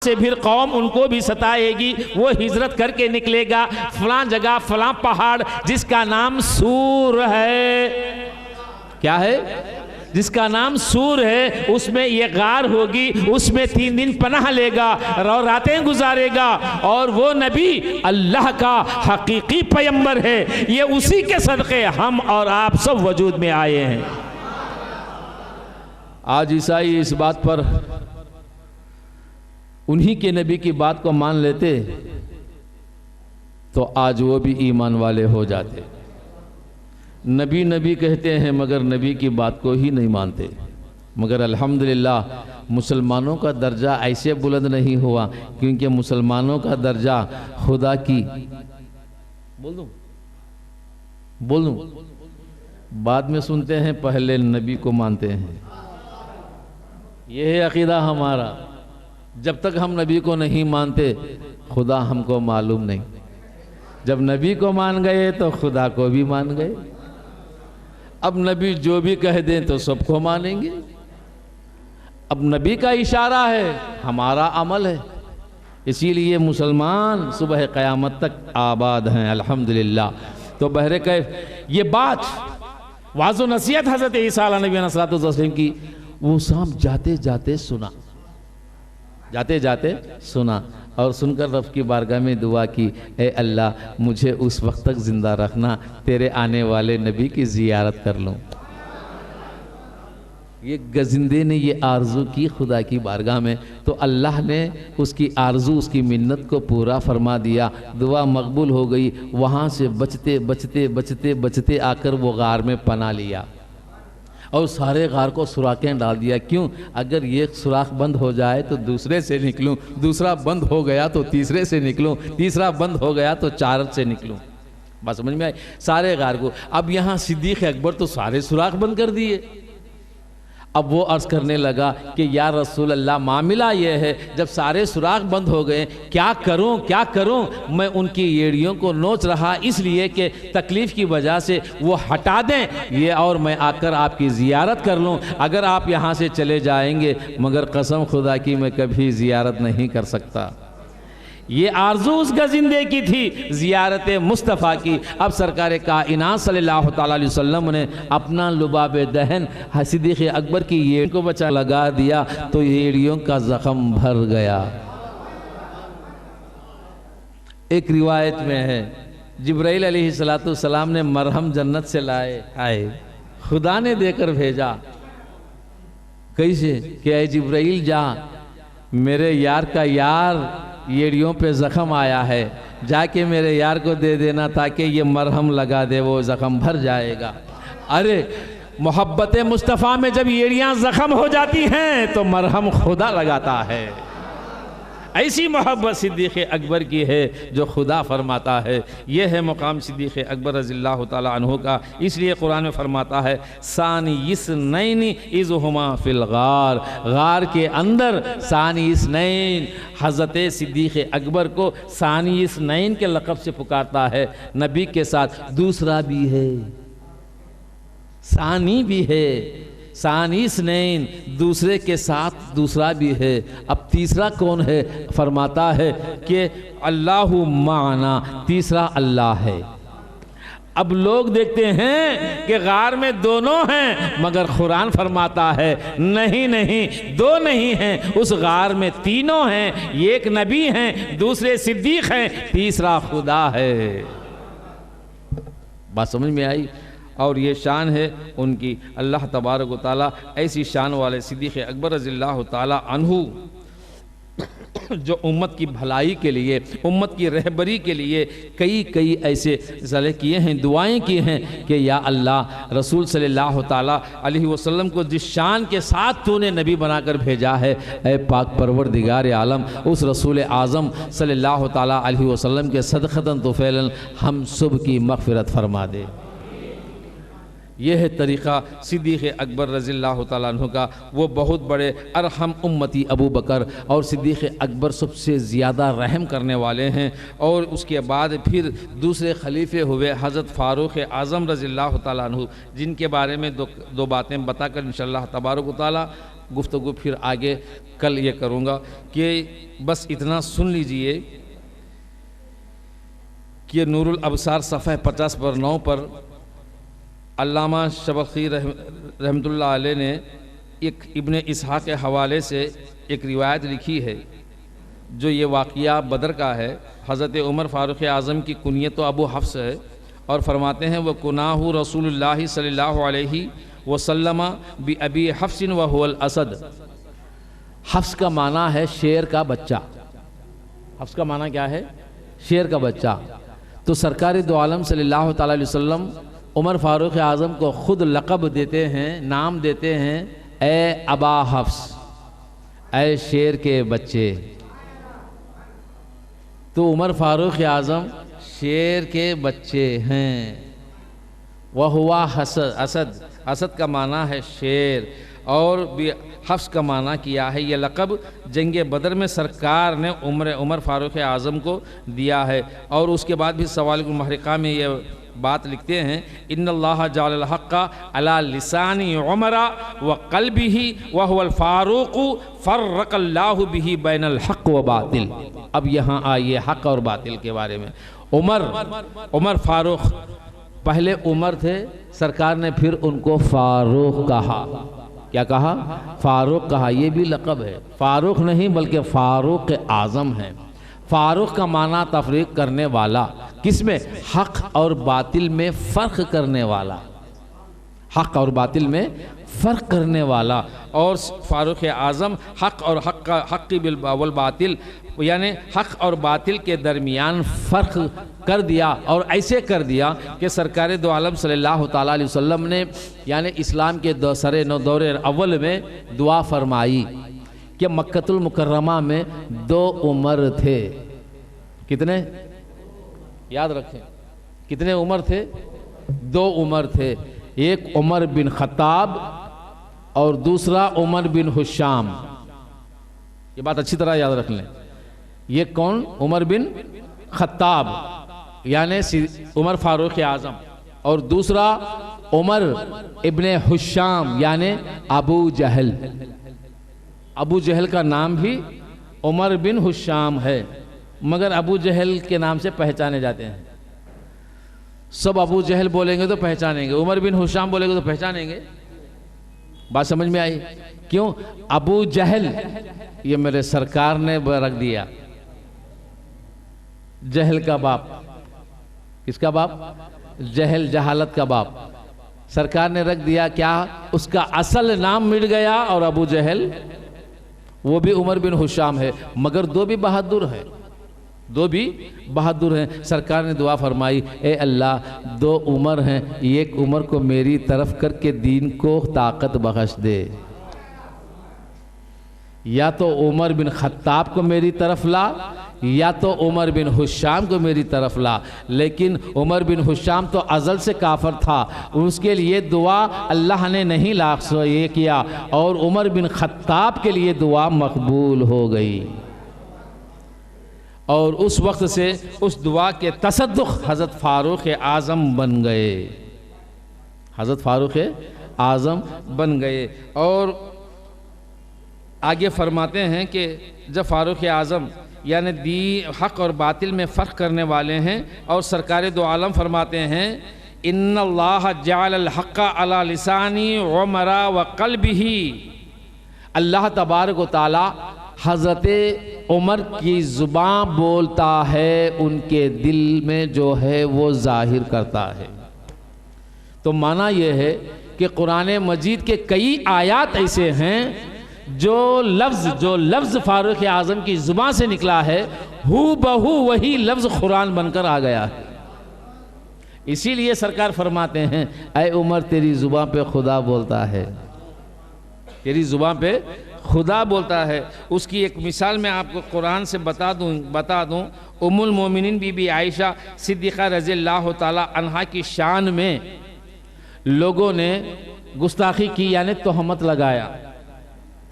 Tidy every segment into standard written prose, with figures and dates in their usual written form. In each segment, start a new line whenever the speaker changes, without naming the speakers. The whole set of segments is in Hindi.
से फिर कौम उनको भी सताएगी। वो हिजरत करके निकलेगा फलां जगह फलां पहाड़ जिसका नाम सूर है। क्या है? जिसका नाम सूर है, उसमें ये गार होगी, उसमें 3 दिन पनाह लेगा और रातें गुजारेगा। और वो नबी अल्लाह का हकीकी पैगंबर है। ये उसी के सदक़े हम और आप सब वजूद में आए हैं। आज ईसाई इस बात पर उन्हीं के नबी की बात को मान लेते तो आज वो भी ईमान वाले हो जाते। नबी नबी कहते हैं मगर नबी की बात को ही नहीं मानते। मगर अल्हम्दुलिल्लाह मुसलमानों का दर्जा ऐसे बुलंद नहीं हुआ क्योंकि मुसलमानों का दर्जा खुदा की बोल दूं बाद में सुनते हैं, पहले नबी को मानते हैं। यह है अकीदा हमारा। जब तक हम नबी को नहीं मानते खुदा हमको मालूम नहीं। जब नबी को मान गए तो खुदा को भी मान गए। अब नबी जो भी कह दें तो सबको मानेंगे। अब नबी का इशारा है, हमारा अमल है। इसीलिए मुसलमान सुबह क़यामत तक आबाद हैं अल्हम्दुलिल्लाह। तो बहरे कैफ ये बात वाज़ो नसीहत हज़रत ईसा अलैहिस्सलाम की वो शाम जाते जाते सुना और सुनकर रब की बारगाह में दुआ की, ए अल्लाह मुझे उस वक्त तक ज़िंदा रखना, तेरे आने वाले नबी की ज़ियारत कर लूँ। ये गजिंदे ने ये आरज़ू की खुदा की बारगाह में, तो अल्लाह ने उसकी आरज़ू उसकी मिन्नत को पूरा फरमा दिया। दुआ मकबूल हो गई। वहाँ से बचते आकर वो गार में पना लिया और सारे गार को सुराखें डाल दिया। क्यों? अगर ये सुराख बंद हो जाए तो दूसरे से निकलूं, दूसरा बंद हो गया तो तीसरे से निकलूं, तीसरा बंद हो गया तो 4 से निकलूं। बात समझ में आई? सारे गार को। अब यहाँ सिद्दीक़ अकबर तो सारे सुराख बंद कर दिए। अब वो अर्ज़ करने लगा कि या रसूल अल्लाह, मामला ये है जब सारे सुराख बंद हो गए क्या करूं? मैं उनकी एड़ियों को नोच रहा इसलिए कि तकलीफ़ की वजह से वो हटा दें ये और मैं आकर आपकी ज़ियारत कर लूं। अगर आप यहाँ से चले जाएंगे मगर कसम खुदा की मैं कभी ज़ियारत नहीं कर सकता। ये आरज़ू उस गजिंदे की थी, ज़ियारत मुस्तफ़ा की। अब सरकार कायनात सल्लल्लाहु ताला अलैहि वसल्लम ने अपना लुबाब दहन सिद्दीक़ अकबर की एड़ी को बचा लगा दिया तो एड़ियों का ज़ख़म भर गया। एक रिवायत में है जिब्राइल अलैहिस्सलाम ने मरहम जन्नत से आए खुदा ने देकर भेजा। कैसे? कि ऐ जिब्राइल जा, मेरे यार का यार एड़ियों पे ज़ख़म आया है, जाके मेरे यार को दे देना ताकि ये मरहम लगा दे, वो ज़ख़म भर जाएगा। अरे मोहब्बत मुस्तफ़ा में जब एड़ियाँ ज़ख़म हो जाती हैं तो मरहम खुदा लगाता है। ऐसी मोहब्बत सिद्दीक़ अकबर की है जो खुदा फरमाता है। यह है मुकाम सिद्दीक़ अकबर रज़ियल्लाहु ताला अन्हु का। इसलिए कुरान में फरमाता है सानी इस्नैन इज़ हुमा फिल गार, गार के अंदर सानी इस्नैन। हज़रत सिद्दीक़ अकबर को सानी इस्नैन के लक़ब से पुकारता है। नबी के साथ दूसरा भी है, सानी भी है, सानी इस्नैन, दूसरे के साथ दूसरा भी है। अब तीसरा कौन है? फरमाता है कि अल्लाहु माना, तीसरा अल्लाह है। अब लोग देखते हैं कि गार में दोनों हैं मगर कुरान फरमाता है नहीं, 2 नहीं हैं, उस गार में 3 हैं। एक नबी हैं, दूसरे सिद्दीक़ हैं, तीसरा खुदा है। बात समझ में आई? और ये शान है उनकी। अल्लाह तबारक व तआला ऐसी शान वाले सिद्दीक़ अकबर रज़ियल्लाहु ताला अन्हु जो उम्मत की भलाई के लिए, उम्मत की रहबरी के लिए कई ऐसे ज़ले किए हैं, दुआएं की हैं कि या अल्लाह रसूल सल्लल्लाहु ताला अलैहि वसल्लम को जिस शान के साथ तूने नबी बनाकर भेजा है, ऐ पाक परवरदिगार आलम उस रसूल आज़म सल्लल्लाहु ताला अलैहि वसल्लम के सदक़तन तुफ़ैलन हम सब की मग़फ़िरत फरमा दे। यह है तरीक़ा सिद्दीक़ अकबर रज़ियल्लाहु ताला अन्हु का। वो बहुत बड़े अरहम उम्मती अबू बकर और सिद्दीक़ अकबर सबसे ज़्यादा रहम करने वाले हैं। और उसके बाद फिर दूसरे खलीफे हुए हज़रत फ़ारूक़ आज़म रज़ियल्लाहु ताला अन्हु, जिनके बारे में दो बातें बताकर इंशाअल्लाह तबारक व तआला गुफ्तगू फिर आगे कल ये करूँगा कि बस इतना सुन लीजिए कि नूरुल अबसार सफ़ह 50 पर 9 पर अल्लामा शबखी रहमतुल्लाह अलैह ने एक इब्ने इसहाक़ के हवाले से एक रिवायत लिखी है जो ये वाक़िया बदर का है। हज़रत उमर फ़ारूक़ आज़म की कुनियत तो अबू हफ्स है और फरमाते हैं वह कुनाहु रसूलुल्लाह सल्लल्लाहु अलैहि वसल्लम बि अबी हफ्सिन व हुवल असद। हफ्स का माना है शेर का बच्चा। हफ्स का माना क्या है? शेर का बच्चा। तो सरकार दो आलम सल्लल्लाहु ताला अलैहि वसल्लम उमर फ़ारूक़ आज़म को ख़ुद लक़ब देते हैं, नाम देते हैं, ए अबा हफ्स, ए शेर के बच्चे। तो उमर फ़ारूक़ आज़म शेर के बच्चे हैं। वह हुआ असद, असद का माना है शेर, और हफ्स का माना किया है। यह लक़ब जंग बदर में सरकार ने उमर फ़ारूक़ आज़म को दिया है। और उसके बाद भी सवालिकुल महरिक़ा में यह बात लिखते हैं, इन्नल्लाह जअलल हक़्क़ अला लिसानी उमरा व क़ल्बिही व हुवल फ़ारूक़ु फ़र्रक़ल्लाहु बिही बैनल हक़्क़ व बातिल। अब यहाँ आइए हक़ और बातिल के बारे में। उमर फ़ारूक़, पहले उमर थे, सरकार ने फिर उनको फ़ारूक़ कहा। क्या कहा? फ़ारूक़ कहा। ये भी लक़ब है, फ़ारूक़ नहीं बल्कि फ़ारूक़ आज़म है। फ़ारूक़ का माना तफ़रीक़ करने वाला, किसमें? हक़ और बातिल में फ़र्क करने वाला, हक़ और बातिल में फ़र्क करने वाला। और फ़ारूक़ आज़म हक़ और हक़ बिल बातिल, यानी हक़ और बातिल के दरमियान फ़र्क कर दिया। और ऐसे कर दिया कि सरकार दो आलम सल्लल्लाहु ताला अलैहि वसल्लम ने यानी इस्लाम के दौरे अव्वल में दुआ फरमाई कि मक्कतुल मुकर्रमा में 2 उमर थे। कितने? याद रखें, कितने उमर थे? 2 उमर थे। एक उमर बिन ख़त्ताब और दूसरा उमर बिन हुशाम। ये बात अच्छी तरह याद रख लें। ये कौन? उमर बिन ख़त्ताब यानी उमर फ़ारूक़ आज़म, और दूसरा उमर इब्ने हुशाम यानी अबू जहल। अबू जहल का नाम भी उमर बिन हुशाम है, मगर अबू जहल के नाम से पहचाने जाते हैं। सब अबू जहल बोलेंगे तो पहचानेंगे, उमर बिन हुशाम बोलेंगे तो पहचानेंगे। बात समझ में आई? क्यों? अबू जहल ये मेरे सरकार ने रख दिया, जहल का बाप। किसका बाप? जहल, जहालत का बाप। सरकार ने रख दिया क्या? उसका असल नाम मिट गया। और अबू जहल वो भी उमर बिन हुशाम है, मगर 2 भी बहादुर हैं, 2 भी बहादुर हैं। सरकार ने दुआ फरमाई, ए अल्लाह 2 उमर हैं, एक उमर को मेरी तरफ करके दीन को ताकत बख्श दे। या तो उमर बिन ख़त्ताब को मेरी तरफ ला, या तो उमर बिन हुशाम को मेरी तरफ ला। लेकिन उमर बिन हुशाम तो अज़ल से काफिर था, उसके लिए दुआ अल्लाह ने नहीं ये किया, और उमर बिन ख़त्ताब के लिए दुआ मकबूल हो गई। और उस वक्त से उस दुआ के तसद्दुक़ हज़रत फ़ारूक़ आज़म बन गए, हज़रत फ़ारूक़ आज़म बन गए। और आगे फरमाते हैं कि जब फ़ारूक़ आज़म यानी हक़ और बातिल में फ़र्क करने वाले हैं, और सरकार दो आलम फरमाते हैं, इन्नल्लाह जअलल हक़्क़ अला लिसानी उमरा व क़ल्बिही। अल्लाह तबारक व तआला हज़रत उमर की ज़ुबान बोलता है, उनके दिल में जो है वो ज़ाहिर करता है। तो माना यह है कि कुरान मजीद के कई आयात ऐसे हैं जो लफ्ज़ फ़ारूक़ आज़म की ज़ुबान से निकला है, हू बहू वही लफ्ज़ कुरान बनकर आ गया है। इसीलिए सरकार फरमाते हैं, ऐ उमर तेरी ज़ुबान पे खुदा बोलता है, तेरी ज़ुबान पे खुदा बोलता है। उसकी एक मिसाल मैं आपको कुरान से बता दूं। उम्मुल मोमिनीन बीबी आयशा सिद्दीक़ा रज़ियल्लाहु ताला अन्हा की शान में लोगों ने गुस्ताखी की, यानी तोहमत लगाया।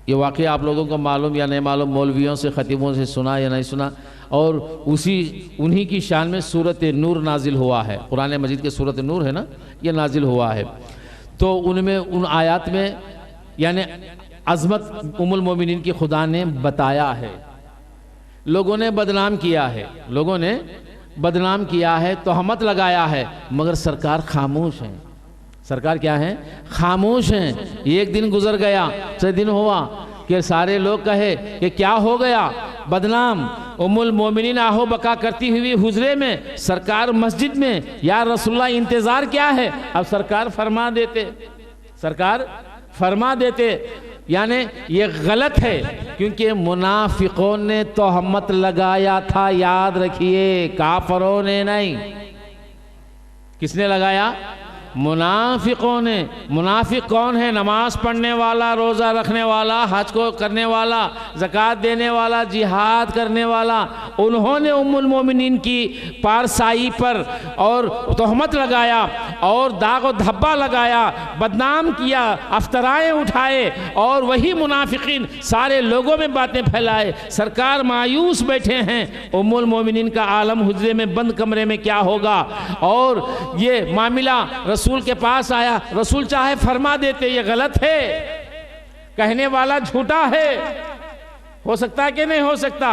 ये वाक़या आप लोगों को मालूम या नहीं मालूम, मौलवियों से, ख़तीबों से सुना या नहीं सुना। और उन्हीं की शान में सूरत नूर नाजिल हुआ है। कुरान मजीद के सूरत नूर है ना, ये नाजिल हुआ है। तो उनमें उन आयात में यानी अज़मत उम्मुल मोमिनीन की खुदा ने बताया है। लोगों ने बदनाम किया है, लोगों ने बदनाम किया है, तोहमत लगाया है, मगर सरकार खामोश है। सरकार क्या है? खामोश हैं। एक दिन गुजर गया, से दिन हुआ कि सारे लोग कहे कि क्या हो गया, बदनाम उम्मुल मोमिनीन आहो बका करती हुई हुजरे में, सरकार मस्जिद में, या रसूलुल्लाह इंतज़ार क्या है? अब सरकार फरमा देते, सरकार फरमा देते। यानी ये गलत है, क्योंकि मुनाफिकों ने तोहमत लगाया था, याद रखिए, काफरों ने नहीं। किसने लगाया? मुनाफिकों ने। मुनाफिक कौन है? नमाज पढ़ने वाला, रोज़ा रखने वाला, हज को करने वाला, ज़कात देने वाला, जिहाद करने वाला। उन्होंने उम्मुल मोमिनीन की पारसाई पर और तोहमत लगाया और दाग व धब्बा लगाया, बदनाम किया, अफ्तराएँ उठाए, और वही मुनाफिकीन सारे लोगों में बातें फैलाए। सरकार मायूस बैठे हैं, उम्मुल मोमिनीन का आलम हुजरे में बंद कमरे में क्या होगा। और ये मामला रसूल के पास आया, रसूल चाहे फरमा देते, ये गलत है, कहने वाला झूठा है। हो सकता है कि नहीं हो सकता?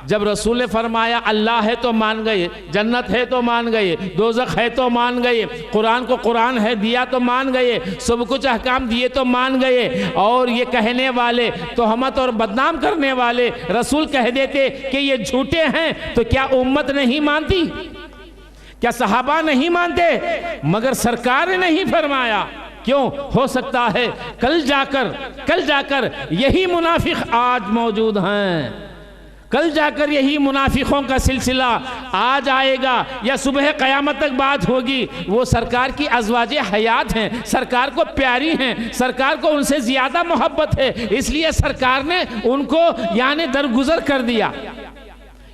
जब रसूल ने फरमाया अल्लाह है तो मान गए, जन्नत है तो मान गए, दोज़ख है तो मान गए, कुरान को कुरान है दिया तो मान गए, सब कुछ अहकाम दिए तो मान गए, और ये कहने वाले, तोहमत और बदनाम करने वाले रसूल कह देते कि ये झूठे हैं, तो क्या उम्मत नहीं मानती? क्या सहाबा नहीं मानते? मगर सरकार ने नहीं फरमाया। क्यों? हो सकता है कल जाकर यही मुनाफिक आज मौजूद हैं, कल जाकर यही मुनाफिकों का सिलसिला आज आएगा, या सुबह क़यामत तक बात होगी। वो सरकार की अज़वाजे हयात हैं, सरकार को प्यारी हैं, सरकार को उनसे ज़्यादा मोहब्बत है, इसलिए सरकार ने उनको यानी दरगुजर कर दिया,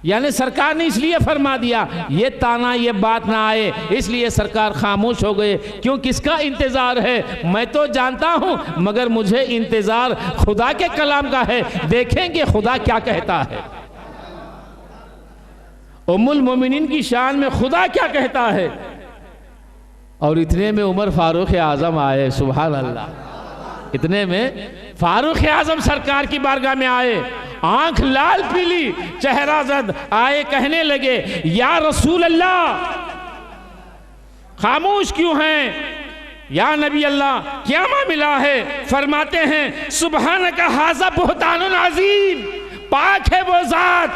यानी सरकार ने इसलिए फरमा दिया, ये ताना ये बात ना आए, इसलिए सरकार खामोश हो गए। क्यों? किसका इंतज़ार है? मैं तो जानता हूँ, मगर मुझे इंतज़ार खुदा के कलाम का है, देखेंगे खुदा क्या कहता है। उम्मुल मोमिनीन की शान में खुदा क्या कहता है। और इतने में उमर फारूक आज़म आए, सुभान अल्लाह। इतने में फारूक आज़म सरकार की बारगाह में आए, आंख लाल पीली, चेहरा जद, आए कहने लगे या रसूल अल्लाह खामोश क्यों हैं? या नबी अल्लाह क्या मामला है? फरमाते हैं सुबहानका हाज़ा बुहतानुन अज़ीम, पाक है वो ज़ात,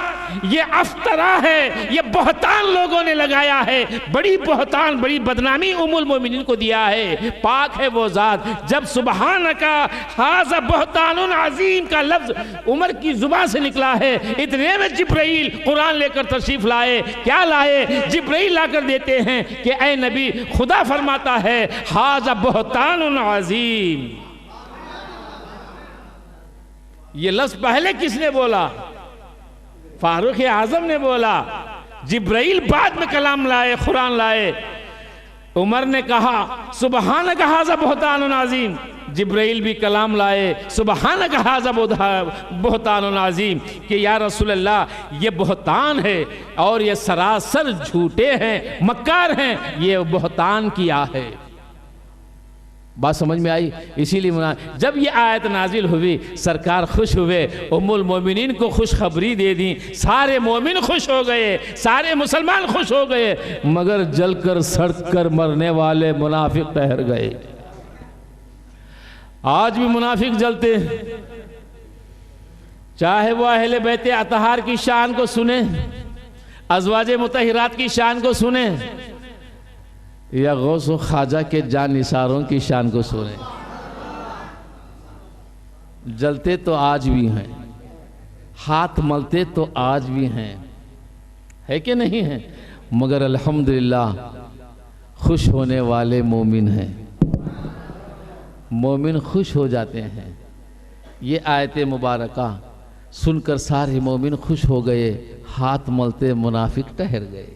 ये अफ्तरा है, ये बहतान लोगों ने लगाया है, बड़ी बहतान, बड़ी बदनामी उम्मुल मोमिनीन को दिया है। पाक है वो ज़ात। जब सुबहानका हाज़ा बहतानुन अज़ीम का लफ्ज़ उमर की ज़ुबान से निकला है, इतने में जिब्राइल कुरान लेकर तशरीफ़ लाए। क्या लाए? जिब्राइल लाकर देते हैं कि ऐ नबी, खुदा फरमाता है हाज़ा बहतानुन अज़ीम। ये लफ्ज़ पहले किसने बोला? फारूक आज़म ने बोला। जिब्राइल बाद में कलाम लाए, कुरान लाए। उमर ने कहा सुबहानका हाज़ा बुहतानुन अज़ीम, जिब्राइल भी कलाम लाए, सुबहानका हाज़ा बुहतानुन अज़ीम, कि या रसूल अल्लाह ये बुहतान है और ये सरासर झूठे हैं, मक्कार हैं, ये बुहतान किया है। बात समझ में आई? इसीलिए जब ये आयत नाजिल हुई, सरकार खुश हुए, उम्मुल मोमिनीन को खुशखबरी दे दी, सारे मोमिन खुश हो गए, सारे मुसलमान खुश हो गए, मगर जलकर सड़कर मरने वाले मुनाफिक ठहर गए। आज भी मुनाफिक जलते हैं, चाहे वो अहले बैत अतहार की शान को सुने, अज़वाजे मुतहिरात की शान को सुने, या गौस व ख्वाजा के जान निसारों की शान को सुने, जलते तो आज भी हैं, हाथ मलते तो आज भी हैं, है कि नहीं है? मगर अल्हम्दुलिल्लाह खुश होने वाले मोमिन हैं, मोमिन खुश हो जाते हैं। ये आयत मुबारका सुनकर सारे मोमिन खुश हो गए, हाथ मलते मुनाफिक ठहर गए।